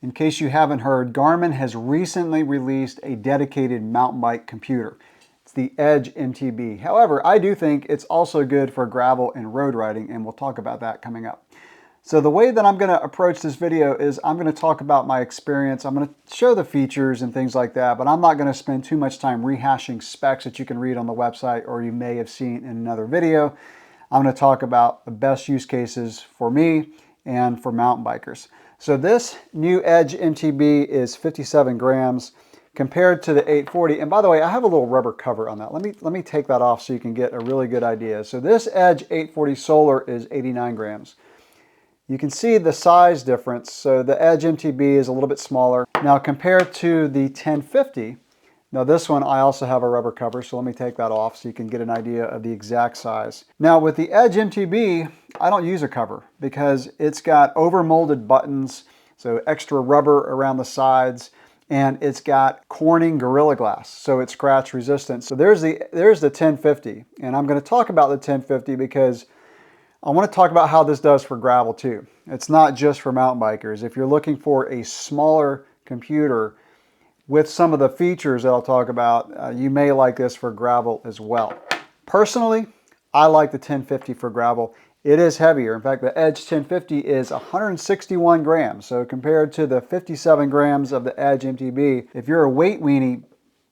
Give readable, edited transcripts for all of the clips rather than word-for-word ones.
In case you haven't heard, Garmin has recently released a dedicated mountain bike computer. It's the Edge MTB. However, I do think it's also good for gravel and road riding, and we'll talk about that coming up. So the way that I'm going to approach this video is I'm going to talk about my experience. I'm going to show the features and things like that, but I'm not going to spend too much time rehashing specs that you can read on the website or you may have seen in another video. I'm going to talk about the best use cases for me and for mountain bikers. So this new Edge MTB is 57 grams compared to the 840. And by the way, I have a little rubber cover on that. Let me take that off so you can get a really good idea. So this Edge 840 Solar is 89 grams. You can see the size difference. So the Edge MTB is a little bit smaller. Now compared to the 1050, now this one I also have a rubber cover, so let me take that off so you can get an idea of the exact size. Now with the Edge MTB, I don't use a cover because it's got over-molded buttons, so extra rubber around the sides, and it's got Corning Gorilla Glass, so it's scratch resistant. So there's the 1050, and I'm going to talk about the 1050 because I want to talk about how this does for gravel too. It's not just for mountain bikers. If you're looking for a smaller computer with some of the features that I'll talk about, you may like this for gravel as well. Personally, I like the 1050 for gravel. It is heavier. In fact, the Edge 1050 is 161 grams. So compared to the 57 grams of the Edge MTB, if you're a weight weenie,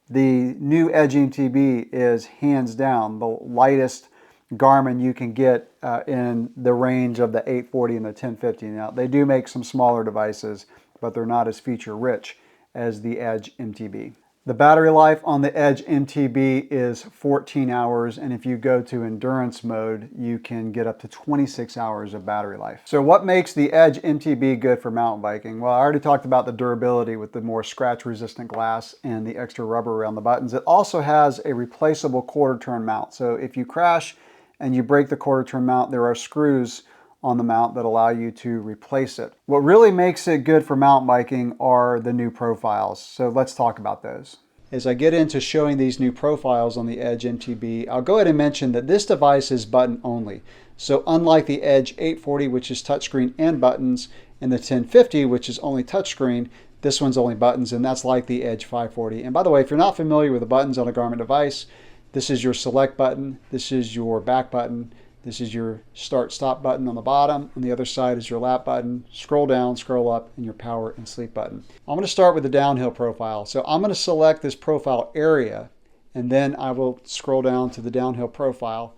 the new Edge MTB is hands down the lightest Garmin you can get in the range of the 840 and the 1050. Now, they do make some smaller devices, but they're not as feature rich as the Edge MTB. The battery life on the Edge MTB is 14 hours, and if you go to endurance mode, you can get up to 26 hours of battery life. So what makes the Edge MTB good for mountain biking? Well, I already talked about the durability with the more scratch-resistant glass and the extra rubber around the buttons. It also has a replaceable quarter-turn mount. So if you crash and you break the quarter-turn mount, there are screws on the mount that allow you to replace it. What really makes it good for mountain biking are the new profiles. So let's talk about those. As I get into showing these new profiles on the Edge MTB, I'll go ahead and mention that this device is button only. So unlike the Edge 840, which is touchscreen and buttons, and the 1050, which is only touchscreen, this one's only buttons, and that's like the Edge 540. And by the way, if you're not familiar with the buttons on a Garmin device, this is your select button, this is your back button, this is your start-stop button on the bottom. On the other side is your lap button. Scroll down, scroll up, and your power and sleep button. I'm going to start with the downhill profile. So I'm going to select this profile area, and then I will scroll down to the downhill profile.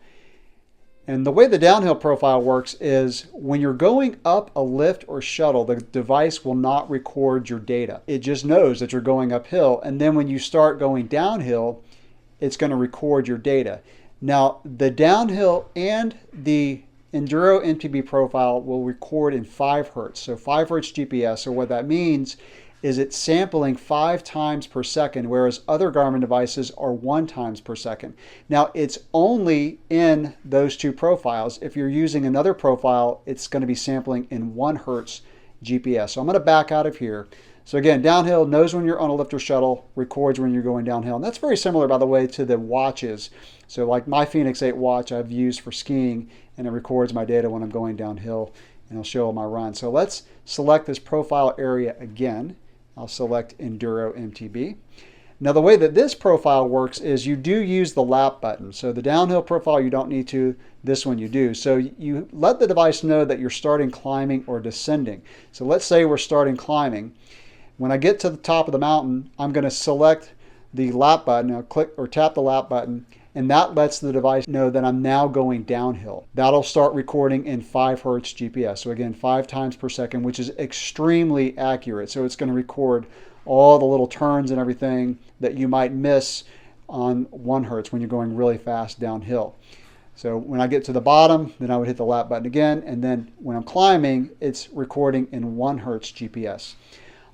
And the way the downhill profile works is when you're going up a lift or shuttle, the device will not record your data. It just knows that you're going uphill, and then when you start going downhill, it's going to record your data. Now, the downhill and the enduro MTB profile will record in 5 hertz, so 5 hertz GPS. So what that means is it's sampling 5 times per second, whereas other Garmin devices are 1 times per second. Now, it's only in those 2 profiles. If you're using another profile, it's going to be sampling in 1 hertz GPS. So I'm going to back out of here. So again, downhill knows when you're on a lift or shuttle, records when you're going downhill. And that's very similar, by the way, to the watches. So like my Phoenix 8 watch I've used for skiing, and it records my data when I'm going downhill, and it'll show my run. So let's select this profile area again. I'll select Enduro MTB. Now the way that this profile works is you do use the lap button. So the downhill profile you don't need to, this one you do. So you let the device know that you're starting climbing or descending. So let's say we're starting climbing. When I get to the top of the mountain, I'm going to select the lap button. I'll click or tap the lap button, and that lets the device know that I'm now going downhill. That'll start recording in 5 hertz GPS. So again, 5 times per second, which is extremely accurate. So it's going to record all the little turns and everything that you might miss on 1 hertz when you're going really fast downhill. So when I get to the bottom, then I would hit the lap button again, and then when I'm climbing, it's recording in 1 hertz GPS.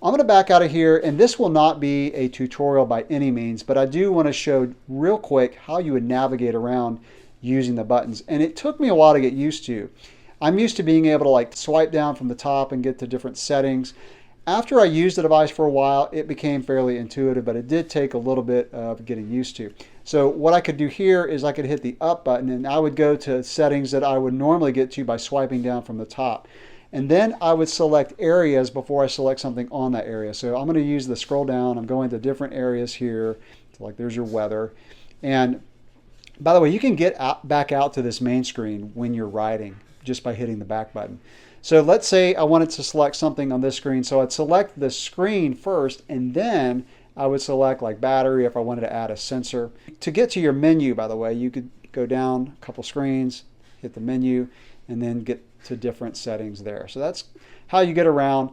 I'm going to back out of here, and this will not be a tutorial by any means, but I do want to show real quick how you would navigate around using the buttons. And it took me a while to get used to. I'm used to being able to like swipe down from the top and get to different settings. After I used the device for a while, it became fairly intuitive, but it did take a little bit of getting used to. So what I could do here is I could hit the up button, and I would go to settings that I would normally get to by swiping down from the top. And then I would select areas before I select something on that area. So I'm going to use the scroll down. I'm going to different areas here. So like there's your weather. And by the way, you can get back out to this main screen when you're riding just by hitting the back button. So let's say I wanted to select something on this screen. So I'd select the screen first, and then I would select like battery if I wanted to add a sensor. To get to your menu, by the way, you could go down a couple screens, hit the menu, and then get to different settings there. So that's how you get around.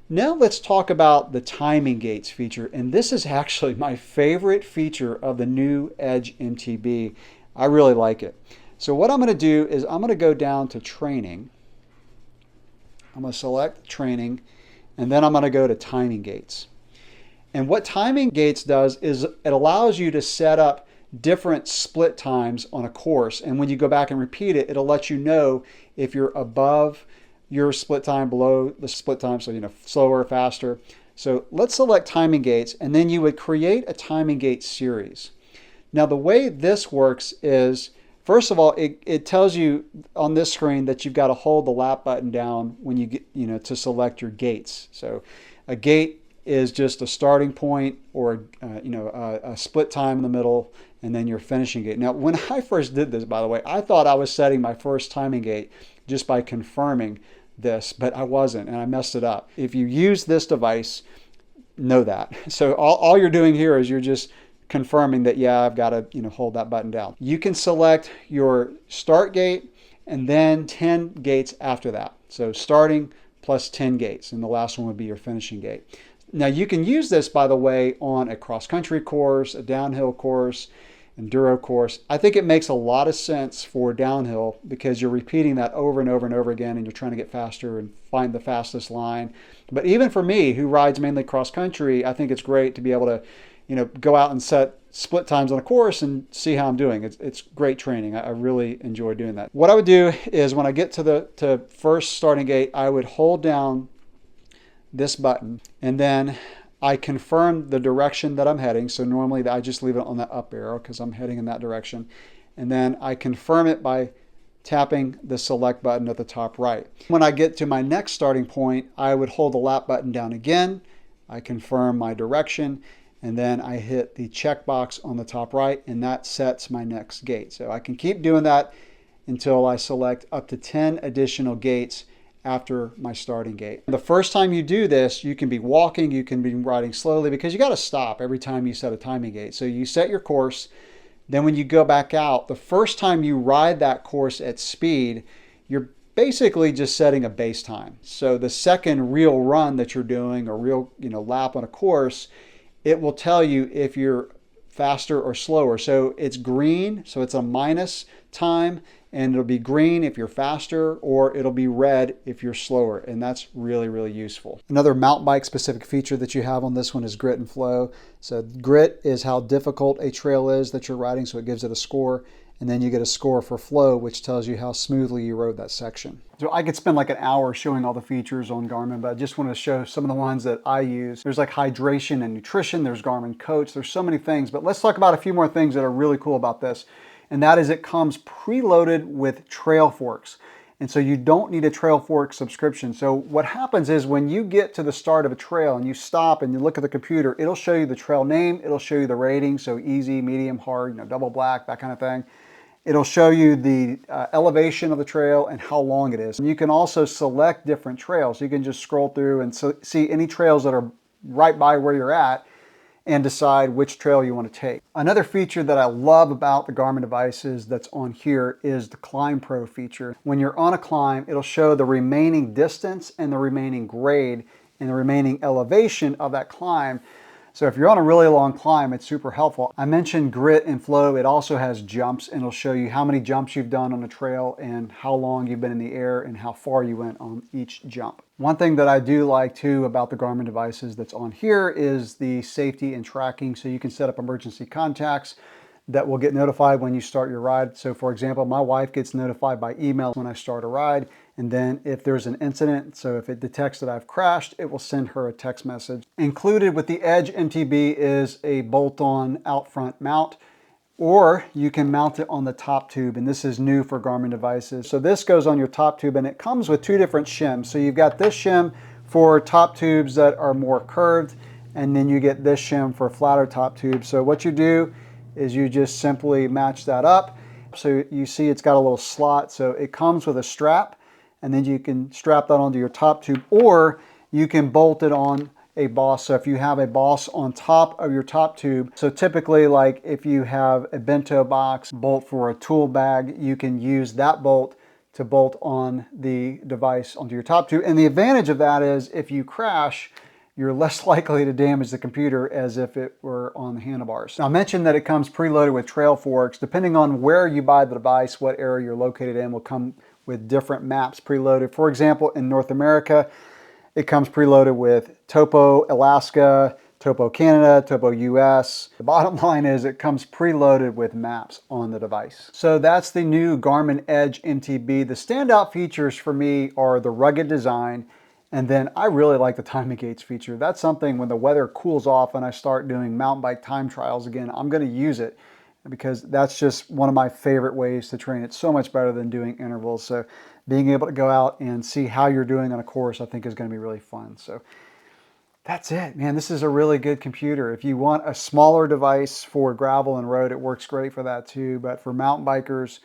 Now let's talk about the timing gates feature. And this is actually my favorite feature of the new Edge MTB. I really like it. So what I'm going to do is I'm going to go down to training. I'm going to select training, and then I'm going to go to timing gates. And what timing gates does is it allows you to set up different split times on a course. And when you go back and repeat it, it'll let you know if you're above your split time, below the split time, so slower, faster. So let's select timing gates, and then you would create a timing gate series. Now the way this works is, first of all, it tells you on this screen that you've got to hold the lap button down when you get, to select your gates. So a gate is just a starting point, or a split time in the middle, and then your finishing gate. Now, when I first did this, by the way, I thought I was setting my first timing gate just by confirming this, but I wasn't, and I messed it up. If you use this device, know that. So all you're doing here is you're just confirming that, yeah, I've got to hold that button down. You can select your start gate and then 10 gates after that. So starting plus 10 gates, and the last one would be your finishing gate. Now you can use this, by the way, on a cross-country course, a downhill course, enduro course. I think it makes a lot of sense for downhill because you're repeating that over and over and over again, and you're trying to get faster and find the fastest line. But even for me, who rides mainly cross-country, I think it's great to be able to go out and set split times on a course and see how I'm doing. It's great training. I really enjoy doing that. What I would do is when I get to the first starting gate, I would hold down this button, and then I confirm the direction that I'm heading. So normally I just leave it on the up arrow because I'm heading in that direction. And then I confirm it by tapping the select button at the top right. When I get to my next starting point, I would hold the lap button down again. I confirm my direction, and then I hit the checkbox on the top right, and that sets my next gate. So I can keep doing that until I select up to 10 additional gates after my starting gate. The first time you do this, you can be walking, you can be riding slowly, because you got to stop every time you set a timing gate. So you set your course, then when you go back out, the first time you ride that course at speed, you're basically just setting a base time. So the second real run that you're doing, or real lap on a course, it will tell you if you're faster or slower. So it's green, so it's a minus time, and it'll be green if you're faster, or it'll be red if you're slower, and that's really, really useful. Another mountain bike specific feature that you have on this one is grit and flow. So grit is how difficult a trail is that you're riding, so it gives it a score, and then you get a score for flow, which tells you how smoothly you rode that section. So I could spend like an hour showing all the features on Garmin, but I just want to show some of the ones that I use. There's like hydration and nutrition, there's Garmin Coach, there's so many things, but let's talk about a few more things that are really cool about this. And that is it comes preloaded with Trailforks. And so you don't need a Trailforks subscription. So what happens is when you get to the start of a trail and you stop and you look at the computer, it'll show you the trail name, it'll show you the rating, so easy, medium, hard, double black, that kind of thing. It'll show you the elevation of the trail and how long it is. And you can also select different trails. You can just scroll through and see any trails that are right by where you're at and decide which trail you want to take. Another feature that I love about the Garmin devices that's on here is the Climb Pro feature. When you're on a climb, it'll show the remaining distance and the remaining grade and the remaining elevation of that climb. So if you're on a really long climb, it's super helpful. I mentioned grit and flow. It also has jumps, and it'll show you how many jumps you've done on a trail and how long you've been in the air and how far you went on each jump. One thing that I do like too about the Garmin devices that's on here is the safety and tracking. So you can set up emergency contacts that will get notified when you start your ride. So for example, my wife gets notified by email when I start a ride. And then if there's an incident, so if it detects that I've crashed, it will send her a text message. Included with the Edge MTB is a bolt-on out front mount. Or you can mount it on the top tube, and this is new for Garmin devices. So this goes on your top tube, and it comes with two different shims. So you've got this shim for top tubes that are more curved, and then you get this shim for flatter top tubes. So what you do is you just simply match that up. So you see it's got a little slot, so it comes with a strap, and then you can strap that onto your top tube, or you can bolt it on a boss. So if you have a boss on top of your top tube, so typically like if you have a bento box bolt for a tool bag, you can use that bolt to bolt on the device onto your top tube. And the advantage of that is if you crash, you're less likely to damage the computer as if it were on the handlebars. Now I mentioned that it comes preloaded with Trailforks. Depending on where you buy the device, what area you're located in, will come with different maps preloaded. For example, in North America, it comes preloaded with Topo Alaska, Topo Canada, Topo US. The bottom line is it comes preloaded with maps on the device. So that's the new Garmin Edge MTB. The standout features for me are the rugged design, and then I really like the timing gates feature. That's something when the weather cools off and I start doing mountain bike time trials again, I'm gonna use it because that's just one of my favorite ways to train. It's so much better than doing intervals. So being able to go out and see how you're doing on a course, I think is gonna be really fun. So that's it, man. This is a really good computer. If you want a smaller device for gravel and road, it works great for that too. But for mountain bikers,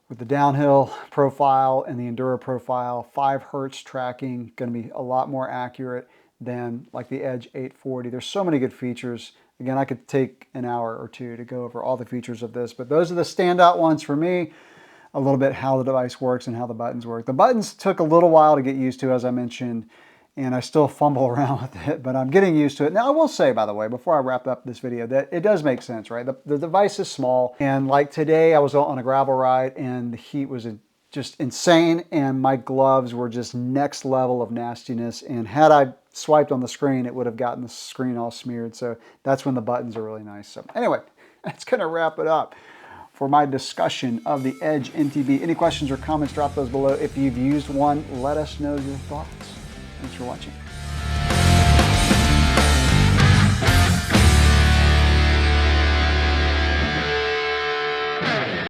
with the downhill profile and the enduro profile, 5 Hertz tracking, going to be a lot more accurate than like the Edge 840. There's so many good features. Again, I could take an hour or two to go over all the features of this, but those are the standout ones for me. A little bit how the device works and how the buttons work. The buttons took a little while to get used to, as I mentioned, and I still fumble around with it, but I'm getting used to it. Now, I will say, by the way, before I wrap up this video, that it does make sense, right? The device is small, and like today, I was on a gravel ride, and the heat was just insane, and my gloves were just next level of nastiness, and had I swiped on the screen, it would have gotten the screen all smeared, so that's when the buttons are really nice. So anyway, that's gonna wrap it up for my discussion of the Edge MTB. Any questions or comments, drop those below. If you've used one, let us know your thoughts. Thanks for watching.